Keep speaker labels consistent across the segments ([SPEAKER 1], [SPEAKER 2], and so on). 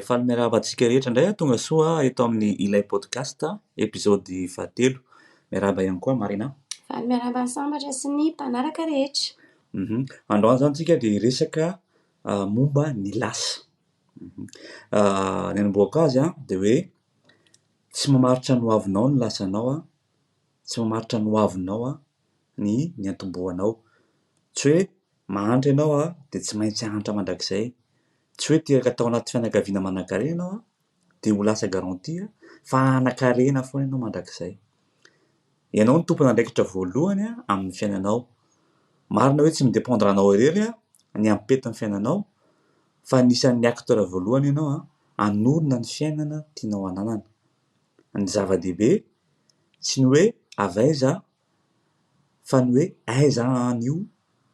[SPEAKER 1] Faly miarahaba antsika rehetra indray tonga soa eto amin'ny ilay podcast episody 13. Miarahaba ihany koa Marina.
[SPEAKER 2] Faly miarahaba sambatra sy ny mpanaraka rehetra.
[SPEAKER 1] Androany zany tsika dia resaka momba ny lasa. Ny anomboaka azy dia hoe tsy mamaritra ny hoavinao ny lasanao tsy mamaritra ny hoavinao ny antombohanao. Tsy hoe mahantra ianao dia tsy maintsy hantra mandrakizay. Tsy hoe teraka tao anaty fianakaviana manan-karena ianao dia ho lasa garantia fa hanan-karena foana ianao mandrakizay. Ianao ny tompon'andraikitra voalohany amin'ny fiainanao. Marina hoe tsy midépendre anao irery ny ampetin'ny fiainanao fa anisan'ny acteur voalohany ianao hanorina ny fiainana tianao hananana. Ny zava-dehibe tsy ny hoe avy aiza fa ny hoe aiza anio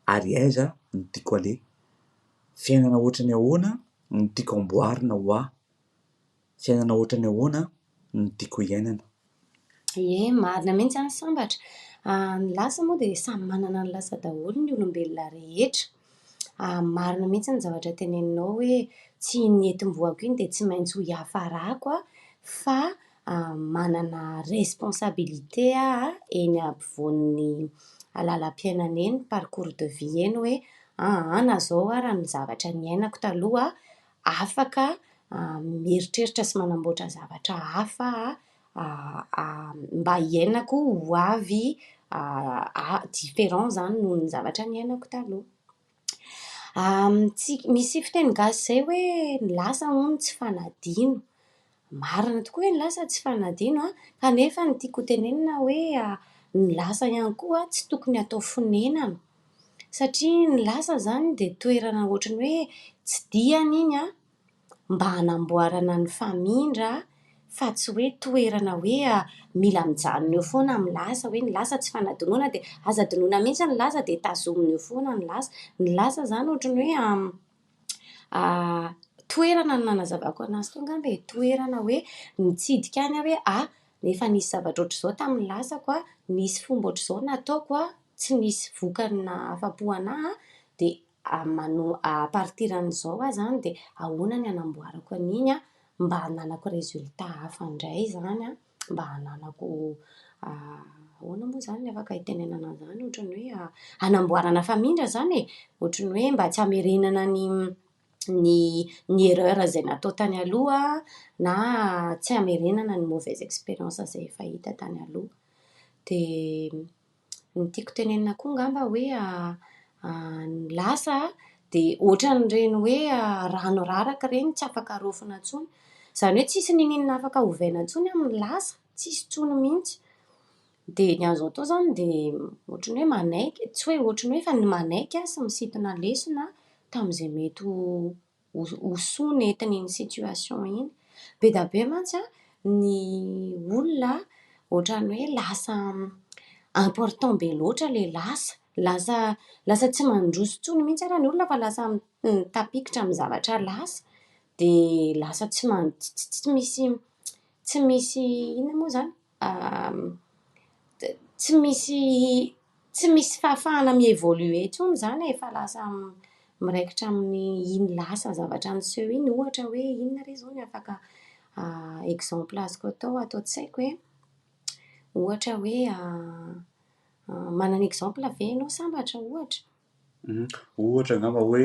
[SPEAKER 1] ary aiza no tiako aleha. Fiainana ohatra ny ahoana no tiako amboarina ho aho. Fiainana ohatra ny ahoana no tiako hiainana.
[SPEAKER 2] Marina mihitsy any sambatra. Ny lasa moa dia samy manana ny lasa daholo ny olombelona rehetra. Marina mihitsy ny zavatra teneninao hoe tsy ny etim-boako iny dia tsy maintsy ho hiafarako fa manana responsabilité eny ampovoan'ny lalam-piainana eny, parcours de vie eny hoe na zao raha ny zavatra niainako taloha afaka mieritreritra sy manamboatra zavatra hafa mba hiainako ho avy différent zany noho ny zavatra niainako taloha. Misy fiteny gasy izay hoe ny lasa hono tsy fanadino. Marina tokoa hoe ny lasa tsy fanadino kanefa ny tiako tenenina hoe ny lasa ihany koa tsy tokony atao fonenana. Satria ny lasa zany dia toerana ohatrany hoe tsy diana iny mba hanamboarana ny famindra fa tsy hoe toerana hoe mila mijanona eo foana amin'ny lasa hoe ny lasa tsy fanadinoana dia aza dinoina mihitsy ny lasa dia tazomina eo foana ny lasa. Ny lasa zany ohatrany hoe toerana no nanazavako anazy teo angamba e, toerana hoe mitsidika any hoe nefa nisy zavatra ohatr'izao tamin'ny lasako nisy fomba ohatr'izao nataoko tsy nisy vokany afa-po anahy dia à partir an'izao zany dia ahoana ny hanamboarako an'iny mba hananako résultat hafa indray zany mba hananako ahoana moa zany ny afaka hitenenana an'izany ohatrany hoe hanamboarana famindra zany ohatrany hoe mba tsy hamerenana ny erreur izay natao tany aloha na tsy hamerenana ny mauvaise expérience izay efa hita tany aloha. Dia ny tiako tenenina koa ngamba hoe ny lasa dia ohatran'ireny hoe rano raraka ireny tsy afaka arofona intsony. Izany hoe tsisy ninona afaka ovaina intsony amin'ny lasa, tsisy intsony mihitsy. Dia ny azo atao izany dia ohatrany hoe manaiky, tsy hoe ohatrany hoe fa ny manaiky sy misintona lesona tamin'izay mety ho soa nentin'iny situation iny. Be dia be mantsy ny olona ohatrany hoe lasa important be loatra ilay lasa tsy mandroso intsony mihitsy ary ny olona fa lasa mitapikitra amin'ny zavatra lasa dia lasa tsy misy inona moa zany tsy misy fahafahana mi-évoluer intsony zany fa lasa miraikitra amin'ny iny lasa zavatra niseho iny. Ohatra hoe inona re izao ny afaka exemple azoko atao tsy haiko hoe ohatra hoe manana exemple ve ianao sambatra ohatra?
[SPEAKER 1] Ohatra angamba hoe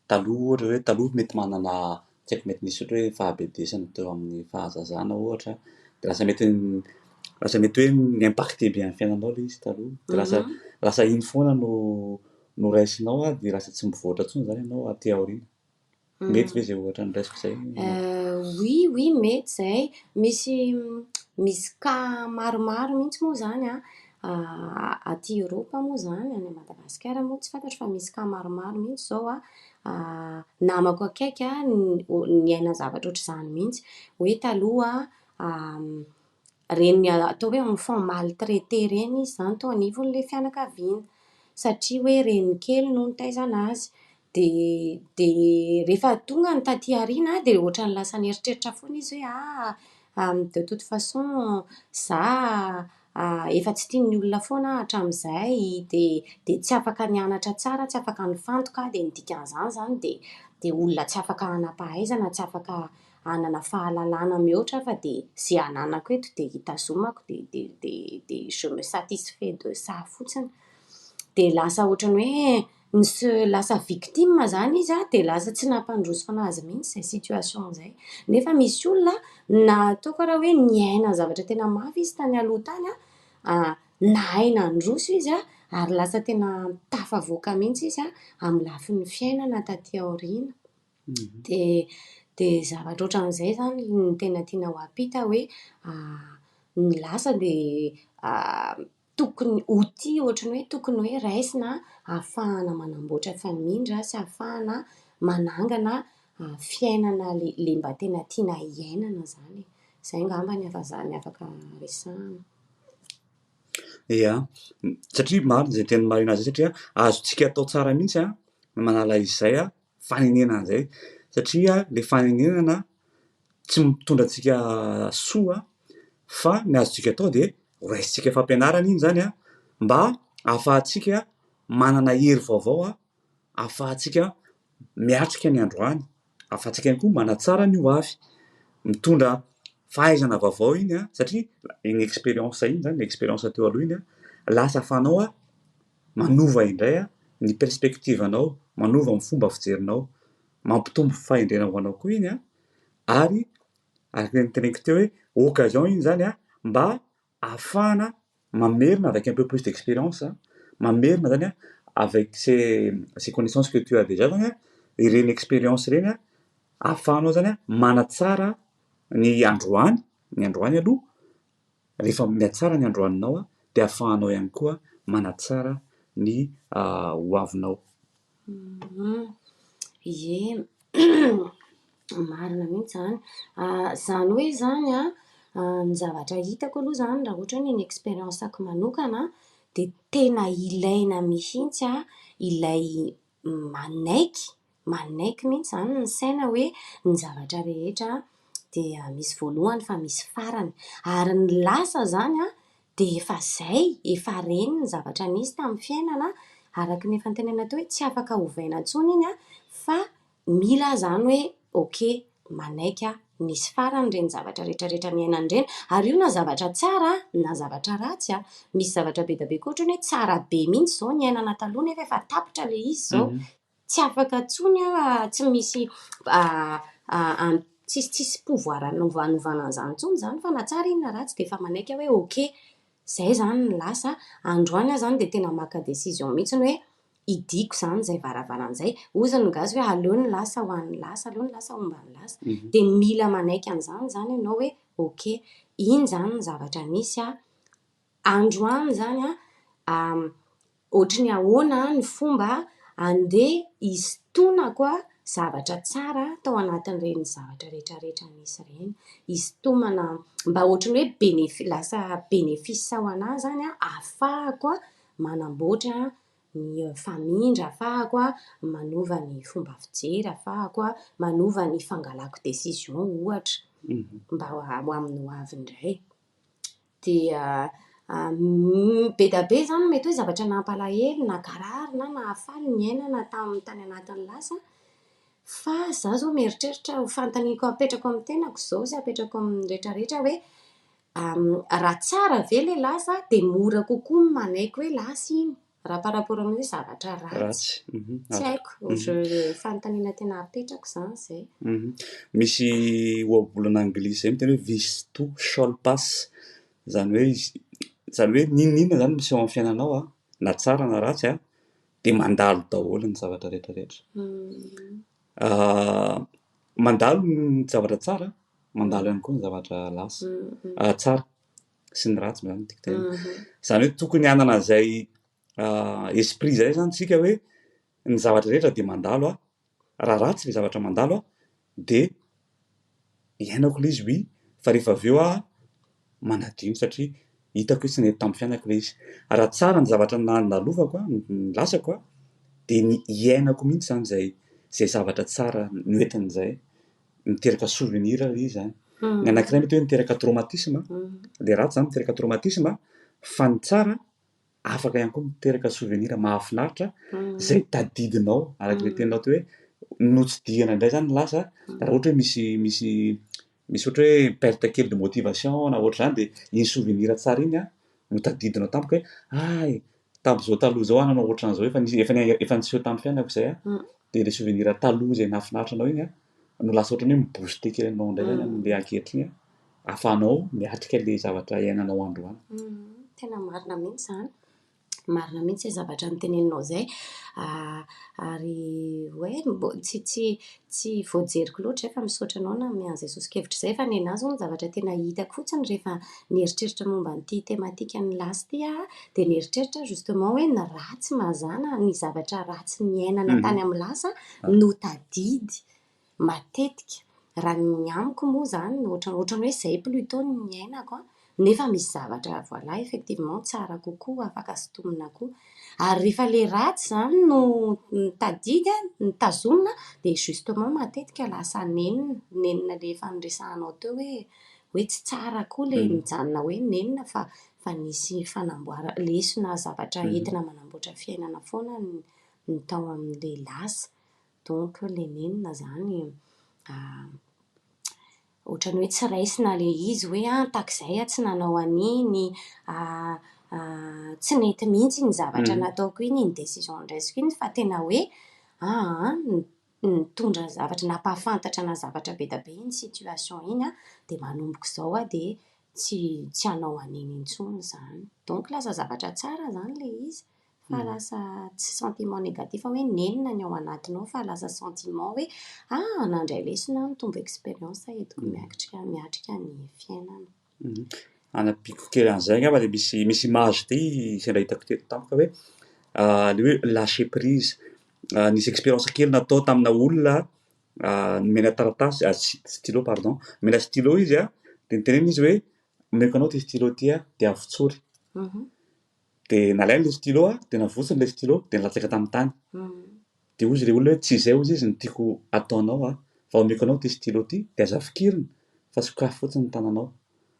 [SPEAKER 1] taloha mety manana tsy haiko mety nisy ohatra hoe fahabedesana teo amin'ny fahazazana ohatra dia lasa mety hoe mi-impacté be amin'ny fiainanao ilay izy taloha dia lasa iny foana no raisinao dia lasa tsy mivoatra intsony izany ianao aty aoriana. Mety ve izay ohatra ny raisiko izay?
[SPEAKER 2] Oui, mety izay. Misy cas maromaro mihitsy moa zany aty Eoropa moa zany, any Madagasikara moa tsy fantatro fa misy cas maromaro mihitsy izao namako akaiky niaina zavatra ohatr'izany mihitsy hoe taloha reny atao hoe enfant maltraité ireny izy izany tao anivon'ilay fianakaviana satria hoe reny kely no nitaizana azy dia rehefa tonga ny taty aoriana dia ohatrany lasa nieritreritra foana izy hoe de toute façon izaho efa tsy tian'ny olona foana hatramin'izay dia tsy afaka nianatra tsara, tsy afaka nifantoka dia ny dikan'izany zany dia dia olona tsy afaka hanampahaizana, tsy afaka hanana fahalalana mihoatra fa dia zay ananako eto dia hitazomako dia je me satisfais de ça fotsiny. Dia lasa ohatrany hoe lasa victime zany izy dia lasa tsy nampandroso fanazy mihitsy izay situation izay. Nefa misy olona na ataoko raha hoe niaina zavatra tena mafy izy tany aloha tany nahay nandroso izy ary lasa tena tafavoaka mihitsy izy amin'ny lafin'ny fiainana taty aoriana. Dia zavatra ohatran'izay zany ny tena tiana ho ampita hoe ny lasa dia tokony outil ohatrany hoe tokony hoe raisina ahafahana manamboatra famindra sy ahafahana manangana fiainana le mba tena tiana hiainana zany. Izay ngamba ny afaka resahana.
[SPEAKER 1] Ia, satria marina izay teny marina azy satria azontsika atao tsara mihitsy manala izay fanenenana izay satria le fanenenana tsy mitondra antsika soa fa ny azontsika atao dia raisitsika fampianarana iny zany mba ahafahantsika manana hery vaovao ahafahantsika miatrika ny androany, ahafahantsika ihany koa manatsara ny ho avy, mitondra fahaizana vaovao iny satria iny expérience iny zany, expérience teo aloha iny lasa ahafahanao manova indray ny perspective anao, manova ny fomba fijerinao, mampitombo fahendrena ho anao koa iny ary teneniko teo hoe occasion iny zany mba ahafahana mamerina avec un peu plus d'expérience, mamerina zany avec ces connaissances que tu as déjà zany ireny expérience ireny ahafahanao zany manatsara ny androany aloha, rehefa miatsara ny androaninao dia ahafahanao ihany koa manatsara ny ho avinao.
[SPEAKER 2] Ie, marina mihitsy zany. Zany hoe zany ny zavatra hitako aloha zany raha ohatra hoe ny expérience-ako manokana dia tena ilaina mihitsy ilay manaiky mihitsy zany ny saina hoe ny zavatra rehetra dia misy voalohany fa misy farany ary ny lasa zany dia efa reny ny zavatra nisy tamin'ny fiainana araka ny efa nitenena teo hoe tsy afaka ovaina intsony iny fa mila zany hoe okay manaiky misy farany ireny zavatra rehetrarehetra miainana ireny ary io na zavatra tsara na zavatra ratsy misy zavatra be da be koa ohatrany hoe tsara be mihitsy zao ny ainana taloha nefa efa tapitra le izy zao tsy afaka intsony tsy misy tsisy pouvoir anovana an'izany intsony zany fa na tsara iny na ratsy dia efa manaiky hoe okay zay zany ny lasa androany zany dia tena maka décision mihitsy hoe idiko zany izay varavaran'izay ozany gazy hoe aleo ny lasa ho an'ny lasa, aleo ny lasa homba ny lasa dia mila manaiky an'izany zany ianao hoe okay iny zany ny zavatra nisy androany zany ohatry ny ahoana ny fomba andeha hisintonako zavatra tsara tao anatin'ireny zavatra rehetrarehetra nisy ireny, hisintomana mba ohatry ny hoe lasa bénéfice ho anahy zany ahafahako manamboatra ny famindra, ahafahako manova ny fomba fijery, ahafahako manova ny fangalako décision ohatra mba ho amin'ny ho avy indray. Dia be da be zany mety hoe zavatra nampalahelo na karary na nahafaly ny ainana tamin'ny tany anatin'ny lasa fa za zao mieritreritra ho fantaniko apetrako amin'ny tenako izao sy apetrako amin'ny rehetrarehetra hoe raha tsara ve le lasa dia mora kokoa ny manaiky hoe lasa iny raha par rapport amin'ny hoe zavatra ratsy. Tsy haiko fanontaniana tena apetrako zany izay.
[SPEAKER 1] Misy ohabolana anglisy zay miteny hoe vis tout shall pass, zany hoe ninona zany misy ao amin'ny fiainanao na tsara na ratsy dia mandalo daholo ny zavatra rehetrarehetra. Mandalo ny zavatra tsara, mandalo ihany koa ny zavatra lasa tsara sy ny ratsy zany tiako zany hoe tokony hanana izay esprit zay zany tsika hoe ny zavatra rehetra dia mandalo raha ratsy le zavatra mandalo dia iainako le izy oui fa rehefa avy eo manadino satria hitako hoe tsy nety tamin'ny fiainako le izy. Raha tsara ny zavatra nalovako ny lasako dia ny iainako mihitsy zany zay zavatra tsara noentin'izay miteraka souvenir izy zany. Ny anankiray mety hoe miteraka traumatisme, le ratsy zany miteraka traumatisme fa ny tsara afaka ihany koa miteraka souvenir mahafinaritra zay tadidinao araka le teninao teo hoe notsidihana indray zany lasa raha ohatra hoe misy ohatra hoe perte kely de motivation na ohatra zany de iny souvenir tsara iny a no tadidinao tampoka hoe ay tam'zao taloha zao ananao ohatran'zao efa niseho tamin'ny fiainako zay a de le souvenir taloha zay nahafinaritra anao iny a no lasa ohatran'ny hoe mibooster kely anao indray zany am'le ankehitriny a ahafahanao miatrika le zavatra iainanao androany.
[SPEAKER 2] Tena marina mihitsy zany, marina mihitsy zavatra nyteneninao zay, ary hoe tsy voajeriko loatra efa misaotra anao na mian'izay sosokevitra zay fa ny anazy zao ny zavatra tena hitako fotsiny rehefa nieritreritra momba n'ity tematika ny lasy ity de nieritreritra justement hoe ny ratsy mazana ny zavatra ratsy niainana tany amin'ny lasa no tadidy matetika raha ny amiko moa zany ohatran'ny hoe zay plutôt ny ainako nefa misy zavatra voilà effectivement tsara kokoa afaka sitomina koa ary rehefa le ratsy zany no tadidy nitazomina de justement matetika lasa nenina le fandresahanao teo hoe tsy tsara koa le mijanona hoe nenina fa nisy fanamboara lesona zavatra entina manamboatra fiainana foana ny tao amin'le lasa donc le nenina zany ohatran'ny hoe tsy raisina le izy hoe takizay tsy nanao an'iny tsy nety mihitsy ny zavatra nataoko iny ny décision ndraisiko iny fa tena hoe nitondra zavatra nampahafantatra na zavatra be da be iny situation iny de manomboka izao de tsy hanao an'iny intsony zany donc lasa zavatra tsara zany le izy fa lasa tsy sentiment négatif hoe nenina ny ao anatinao fa lasa sentiment hoe nandray lesona nitombo expérience entiko miatrika ny fiainana.
[SPEAKER 1] Anapiko kely an'izay ngamba de misy image ty sendra hitako teto tampoka hoe le hoe lâcher prise nisy expérience kely natao tamina olona mena taratasy stylo pardon mena stylo izy de niteneny izy hoe omeko anao ty stylo ty de avotsory de nalainy le stylo de navotsiny le stylo de nilatsaka tamin'ny tany de ozy le olona hoe tsy izay ozy izy ny tiako ataonao fa omeko anao ty stylo ty de aza fikiriny fa sokafa fotsiny ny tananao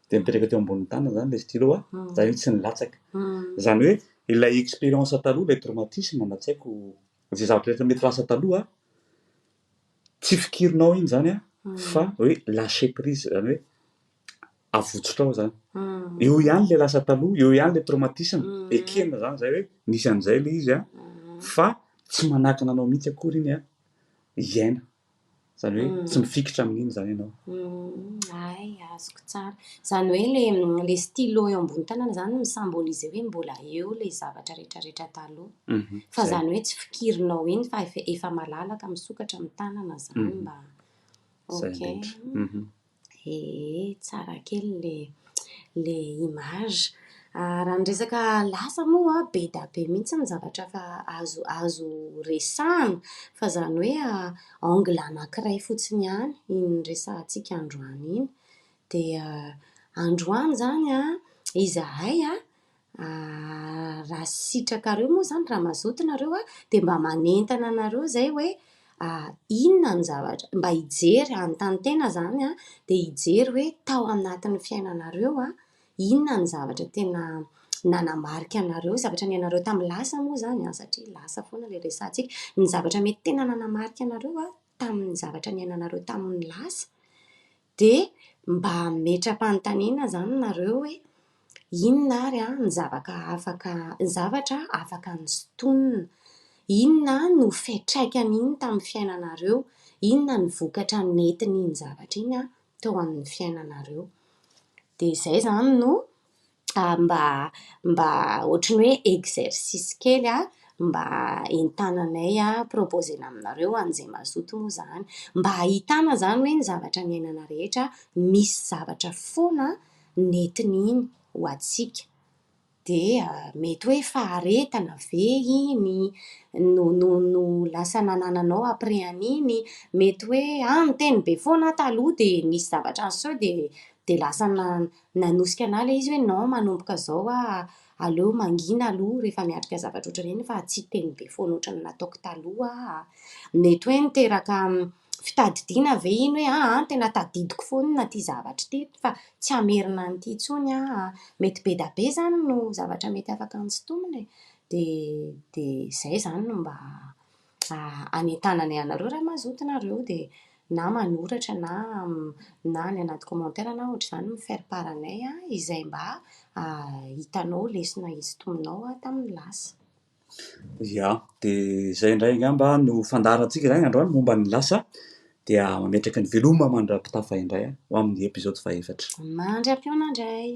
[SPEAKER 1] de mipetraka teo ambonin'ny tanana zany le stylo zany hoe tsy nilatsaka zany hoe ilay expérience taloha ilay traumatisme na tsy haiko zay zavatra rehetra mety lasa taloha tsy fikirinao iny zany fa hoe lâcher prise zany hoe avotsotrao zany eo ihany le lasa taloha eo ihany le traumatisme ekena zany zay hoe nisy an'izay le izy fa tsy manakana anao mihitsy akory iny iaina zany hoe tsy mifikitra amin'iny zany ianao.
[SPEAKER 2] Ay azoko tsara zany hoe le stylo eo ambony tanana zany misymbolise hoe mbola eo le zavatra rehetrarehetra taloha fa zany hoe tsy fikirinao iny fa efa malalaka misokatra amin'ny tanana zany mba ok tsara kely le image raha ny resaka lasa moa be da be mihitsy ny zavatra fa azo resahana fa zany hoe angle anankiray fotsiny ihany iny resahantsika androany iny de androany zany izahay raha sitrakareo moa zany raha mazoto nareo de mba manentana anareo zay hoe inona ny zavatra mba hijery an-tantena zany de hijery hoe tao anatin'ny fiainanareo inona ny zavatra tena nanamarika anareo zavatra niainareo tamin'ny lasa moa zany satria lasa foana le resahantsika ny zavatra mety tena nanamarika anareo tamin'ny zavatra niainanareo tamin'ny lasa de mba metram-panontaniana zany nareo hoe inona ary ny zavatra afaka ny sotonina inona no fetraikany iny tamin'ny fiainanareo inona ny vokatra netin'iny zavatra iny tao amin'ny fiainanareo de zay zany no mba ohatrany hoe exercice kely mba entananay proposena aminareo an'izay mazoto moa zany mba ahitana zany hoe ny zavatra niainana rehetra misy zavatra foana netin'iny ho atsika de mety hoe faharetana ve iny no lasa nanananao après an'iny mety hoe niteny be foana taloha de nisy zavatra niseho de lasa nanosika anah le izy hoe non manomboka zao aleo mangina aloha rehefa miatrika zavatra ohatry ireny fa tsy teny be foana ohatrany nataoko taloha mety hoe niteraka fitadidiana ve iny hoe tena tadidiko foana ty zavatra ty fa tsy amerina an'ity intsony mety be da be zany no zavatra mety afaka ny sotomina de zay zany no mba anentana ny anareo raha mazoto nareo dia na manoratra na ny anaty commentaire na ohatr'izany miferiparanay izay mba hitanao lesona izy tominao tamin'ny lasa.
[SPEAKER 1] Ia, dia izay indray angamba no fandaharantsika izany androany momba ny lasa dia mametraka ny veloma mandra-pitafa indray ho amin'ny episode fahaefatra.
[SPEAKER 2] Mandram-piona indray.